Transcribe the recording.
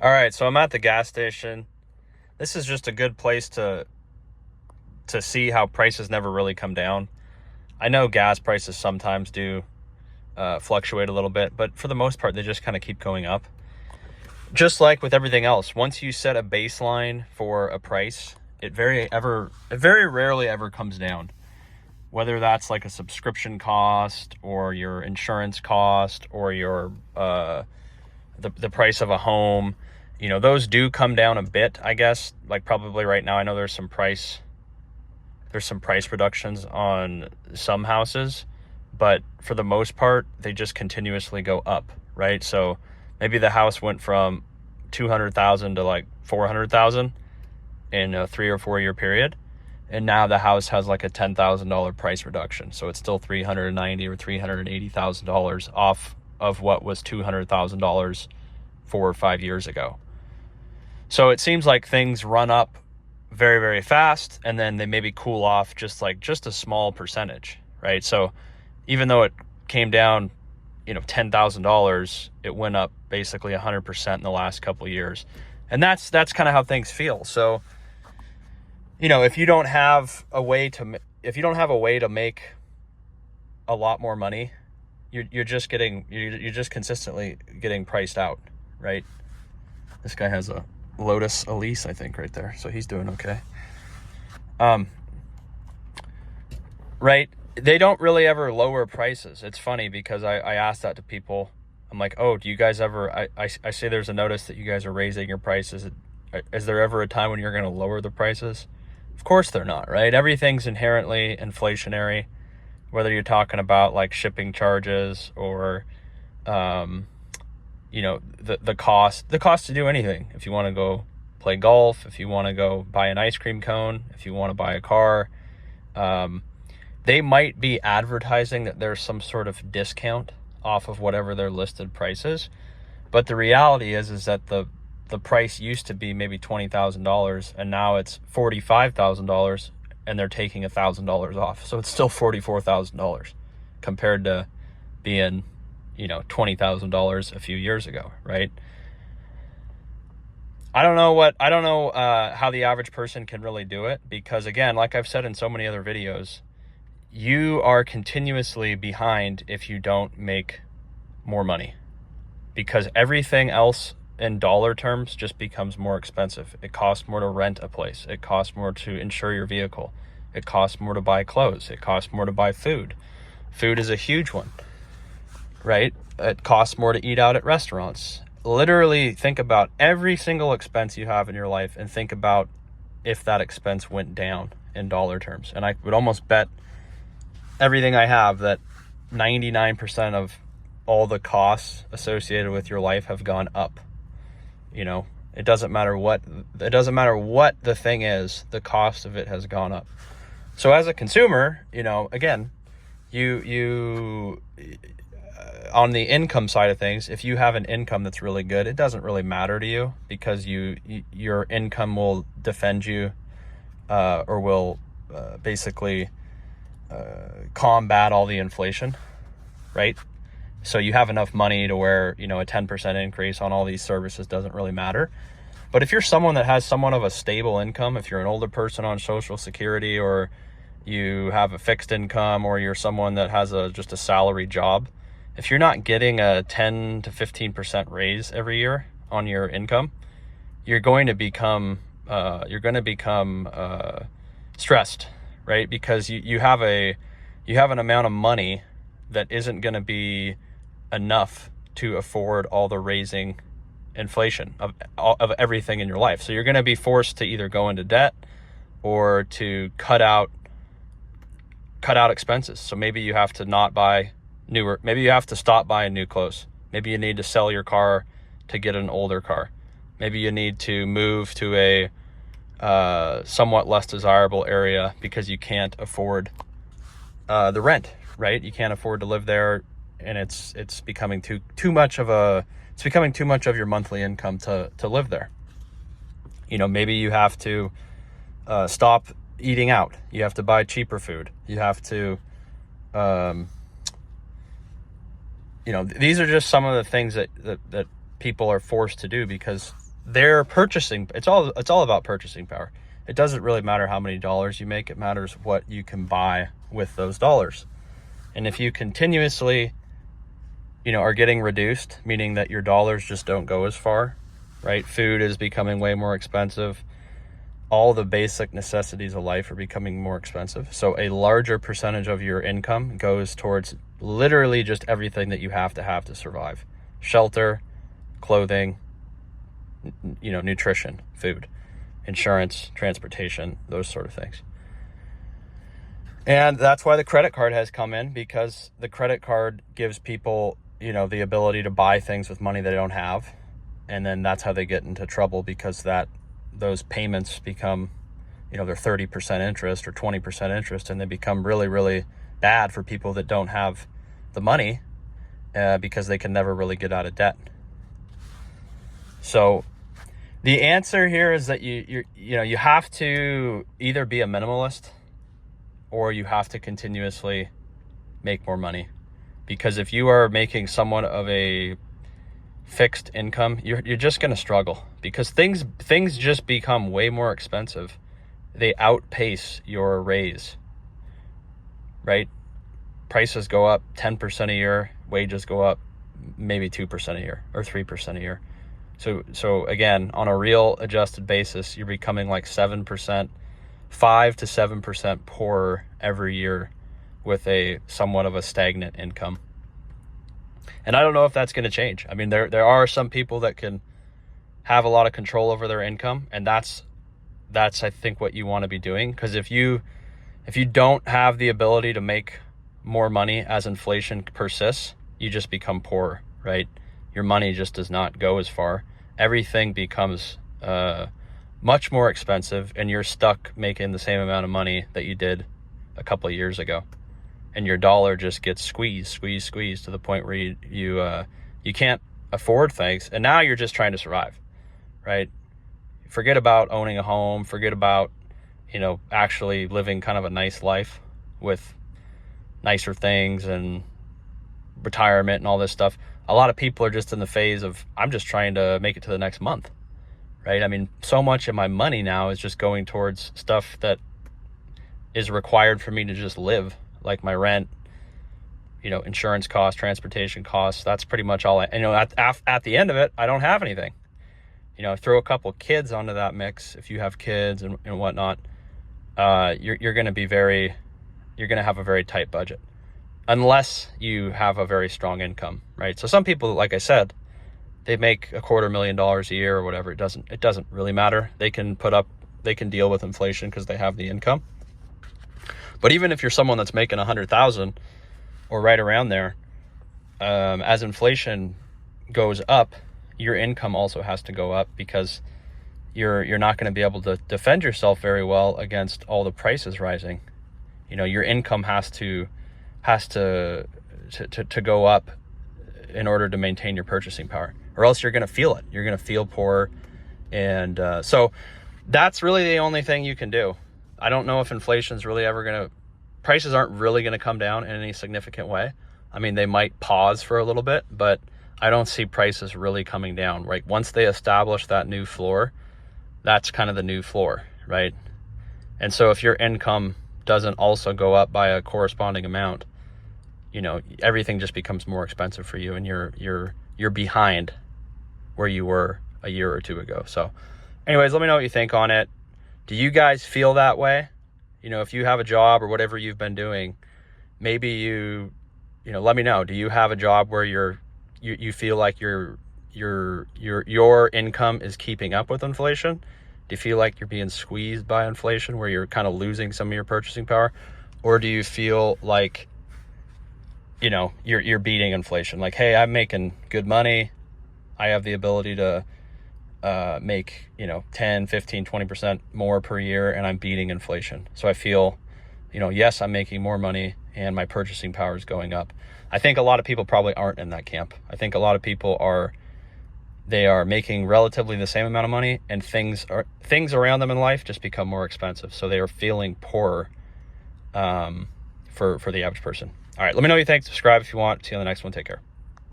All right, so I'm at the gas station. This is just a good place to see how prices never really come down. I know gas prices sometimes do fluctuate a little bit, but for the most part, they just kind of keep going up. Just like with everything else, once you set a baseline for a price, it very rarely ever comes down. Whether that's like a subscription cost or your insurance cost or your the price of a home, those do come down a bit, I guess. Like probably right now, I know there's some price reductions on some houses, but for the most part, they just continuously go up, right? So maybe the house went from 200,000 to like 400,000 in a 3 or 4 year period, and now the house has like a $10,000 price reduction, so it's still $390,000 or $380,000 off of what was $200,000 4 or 5 years ago. So it seems like things run up very, very fast, and then they maybe cool off just a small percentage, right? So even though it came down, $10,000, it went up basically 100% in the last couple of years. And that's kind of how things feel. So, if you don't have a way to make a lot more money, you're just consistently getting priced out, right? This guy has a Lotus Elise, I think, right there. So he's doing okay. Right? They don't really ever lower prices. It's funny because I asked that to people. I'm like, oh, do you guys ever, I say there's a notice that you guys are raising your prices. Is there ever a time when you're going to lower the prices? Of course they're not, right? Everything's inherently inflationary, whether you're talking about like shipping charges or, the cost to do anything. If you want to go play golf, if you want to go buy an ice cream cone, if you want to buy a car, they might be advertising that there's some sort of discount off of whatever their listed price is. But the reality is that the price used to be maybe $20,000 and now it's $45,000, and they're taking $1,000 off. So it's still $44,000 compared to being, $20,000 a few years ago, right? I don't know how the average person can really do it, because again, like I've said in so many other videos, you are continuously behind if you don't make more money, because everything else in dollar terms just becomes more expensive. It costs more to rent a place. It costs more to insure your vehicle. It costs more to buy clothes. It costs more to buy food. Food is a huge one, right? It costs more to eat out at restaurants. Literally think about every single expense you have in your life and think about if that expense went down in dollar terms. And I would almost bet everything I have that 99% of all the costs associated with your life have gone up. It doesn't matter what the thing is, the cost of it has gone up. So as a consumer, again, you on the income side of things, if you have an income that's really good, it doesn't really matter to you, because your income will defend you, or will basically combat all the inflation, right? So you have enough money to where, a 10% increase on all these services doesn't really matter. But if you're someone that has somewhat of a stable income, if you're an older person on Social Security, or you have a fixed income, or you're someone that has just a salary job, if you're not getting a 10 to 15% raise every year on your income, you're going to become stressed, right? Because you have an amount of money that isn't going to be enough to afford all the raising inflation of everything in your life. So you're going to be forced to either go into debt or to cut out expenses. So maybe you have to maybe you have to stop buying new clothes. Maybe you need to sell your car to get an older car. Maybe you need to move to a somewhat less desirable area because you can't afford the rent, right? You can't afford to live there, and it's becoming too much of your monthly income to live there. Maybe you have to stop eating out. You have to buy cheaper food. You have to these are just some of the things that people are forced to do because their purchasing, it's all about purchasing power. It doesn't really matter how many dollars you make. It matters what you can buy with those dollars. And if you continuously, are getting reduced, meaning that your dollars just don't go as far, right? Food is becoming way more expensive. All the basic necessities of life are becoming more expensive. So a larger percentage of your income goes towards literally just everything that you have to survive. Shelter, clothing, nutrition, food, insurance, transportation, those sort of things. And that's why the credit card has come in, because the credit card gives people, the ability to buy things with money they don't have. And then that's how they get into trouble, because those payments become, they're 30% interest or 20% interest, and they become really, really bad for people that don't have the money, because they can never really get out of debt. So the answer here is that you have to either be a minimalist, or you have to continuously make more money. Because if you are making somewhat of a fixed income, you're just going to struggle, because things just become way more expensive. They outpace your raise, right? Prices go up 10% a year, wages go up maybe 2% a year or 3% a year. So again, on a real adjusted basis, you're becoming like 7%, 5 to 7% poorer every year with a somewhat of a stagnant income. And I don't know if that's going to change. I mean, there are some people that can have a lot of control over their income, and that's I think what you want to be doing. Because if you don't have the ability to make more money as inflation persists, you just become poorer, right? Your money just does not go as far. Everything becomes much more expensive, and you're stuck making the same amount of money that you did a couple of years ago. And your dollar just gets squeezed to the point where you can't afford things. And now you're just trying to survive, right? Forget about owning a home. Forget about, actually living kind of a nice life with nicer things and retirement and all this stuff. A lot of people are just in the phase of, I'm just trying to make it to the next month, right? I mean, so much of my money now is just going towards stuff that is required for me to just live, like my rent, insurance costs, transportation costs. That's pretty much all at the end of it, I don't have anything. Throw a couple kids onto that mix. If you have kids and whatnot, you're going to have a very tight budget, unless you have a very strong income, right? So some people, like I said, they make $250,000 a year or whatever. It doesn't really matter. They can deal with inflation because they have the income. But even if you're someone that's making 100,000 or right around there, as inflation goes up, your income also has to go up, because you're not going to be able to defend yourself very well against all the prices rising. Your income has to go up in order to maintain your purchasing power, or else you're going to feel it. You're going to feel poor. And so that's really the only thing you can do. I don't know if inflation's really ever prices aren't really going to come down in any significant way. I mean, they might pause for a little bit, but I don't see prices really coming down, right? Once they establish that new floor, that's kind of the new floor, right? And so if your income doesn't also go up by a corresponding amount, everything just becomes more expensive for you, and you're behind where you were a year or two ago. So anyways, let me know what you think on it. Do you guys feel that way? If you have a job or whatever you've been doing, maybe let me know. Do you have a job where you feel like your income is keeping up with inflation? Do you feel like you're being squeezed by inflation, where you're kind of losing some of your purchasing power? Or do you feel like, you're beating inflation? Like, hey, I'm making good money. I have the ability to make 10, 15, 20% more per year, and I'm beating inflation. So I feel, yes, I'm making more money and my purchasing power is going up. I think a lot of people probably aren't in that camp. I think a lot of people are making relatively the same amount of money, and things around them in life just become more expensive. So they are feeling poorer for the average person. All right, let me know what you think. Subscribe if you want. See you on the next one. Take care.